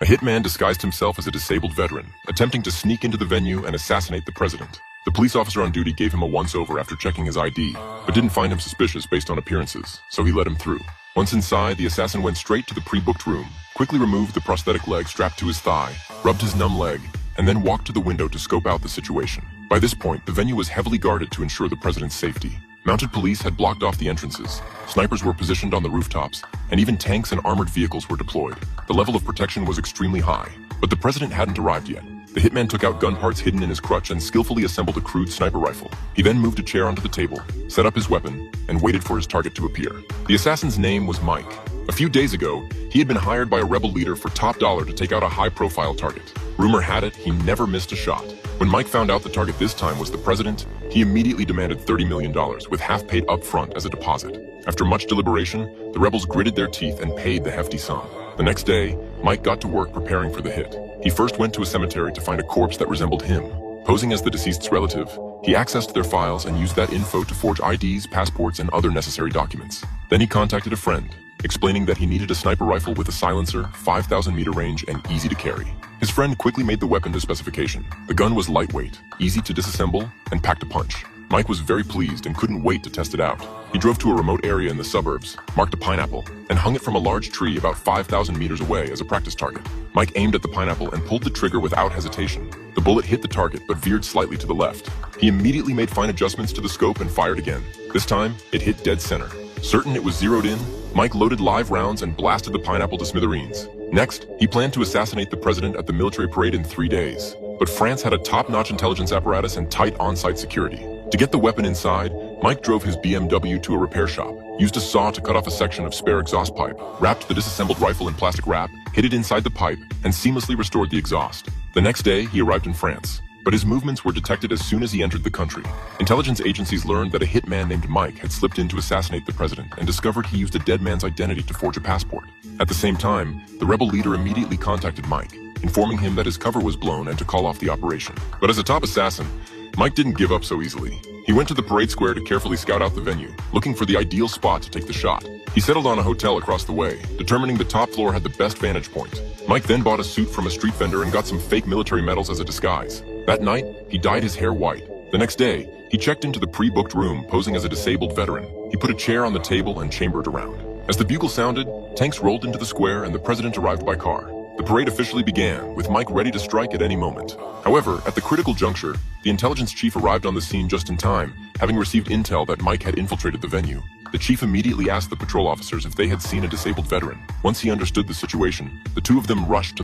A hitman disguised himself as a disabled veteran, attempting to sneak into the venue and assassinate the president. The police officer on duty gave him a once-over after checking his ID, but didn't find him suspicious based on appearances, so he let him through. Once inside, the assassin went straight to the pre-booked room, quickly removed the prosthetic leg strapped to his thigh, rubbed his numb leg, and then walked to the window to scope out the situation. By this point, the venue was heavily guarded to ensure the president's safety. Mounted police had blocked off the entrances, snipers were positioned on the rooftops, and even tanks and armored vehicles were deployed. The level of protection was extremely high, but the president hadn't arrived yet. The hitman took out gun parts hidden in his crutch and skillfully assembled a crude sniper rifle. He then moved a chair onto the table, set up his weapon, and waited for his target to appear. The assassin's name was Mike. A few days ago, he had been hired by a rebel leader for top dollar to take out a high-profile target. Rumor had it he never missed a shot. When Mike found out the target this time was the president, he immediately demanded $30 million, with half paid up front as a deposit. After much deliberation, the rebels gritted their teeth and paid the hefty sum. The next day, Mike got to work preparing for the hit. He first went to a cemetery to find a corpse that resembled him. Posing as the deceased's relative, he accessed their files and used that info to forge IDs, passports, and other necessary documents. Then he contacted a friend, explaining that he needed a sniper rifle with a silencer, 5,000-meter range, and easy to carry. His friend quickly made the weapon to specification. The gun was lightweight, easy to disassemble, and packed a punch. Mike was very pleased and couldn't wait to test it out. He drove to a remote area in the suburbs, marked a pineapple, and hung it from a large tree about 5,000 meters away as a practice target. Mike aimed at the pineapple and pulled the trigger without hesitation. The bullet hit the target but veered slightly to the left. He immediately made fine adjustments to the scope and fired again. This time, it hit dead center. Certain it was zeroed in, Mike loaded live rounds and blasted the pineapple to smithereens. Next, he planned to assassinate the president at the military parade in 3 days. But France had a top-notch intelligence apparatus and tight on-site security. To get the weapon inside, Mike drove his BMW to a repair shop, used a saw to cut off a section of spare exhaust pipe, wrapped the disassembled rifle in plastic wrap, hid it inside the pipe, and seamlessly restored the exhaust. The next day, he arrived in France, but his movements were detected as soon as he entered the country. Intelligence agencies learned that a hitman named Mike had slipped in to assassinate the president and discovered he used a dead man's identity to forge a passport. At the same time, the rebel leader immediately contacted Mike, informing him that his cover was blown and to call off the operation. But as a top assassin, Mike didn't give up so easily. He went to the parade square to carefully scout out the venue, looking for the ideal spot to take the shot. He settled on a hotel across the way, determining the top floor had the best vantage point. Mike then bought a suit from a street vendor and got some fake military medals as a disguise. That night, he dyed his hair white. The next day, he checked into the pre-booked room, posing as a disabled veteran. He put a chair on the table and chambered around. As the bugle sounded, tanks rolled into the square and the president arrived by car. The parade officially began, with Mike ready to strike at any moment. However, at the critical juncture, the intelligence chief arrived on the scene just in time, having received intel that Mike had infiltrated the venue. The chief immediately asked the patrol officers if they had seen a disabled veteran. Once he understood the situation, the two of them rushed to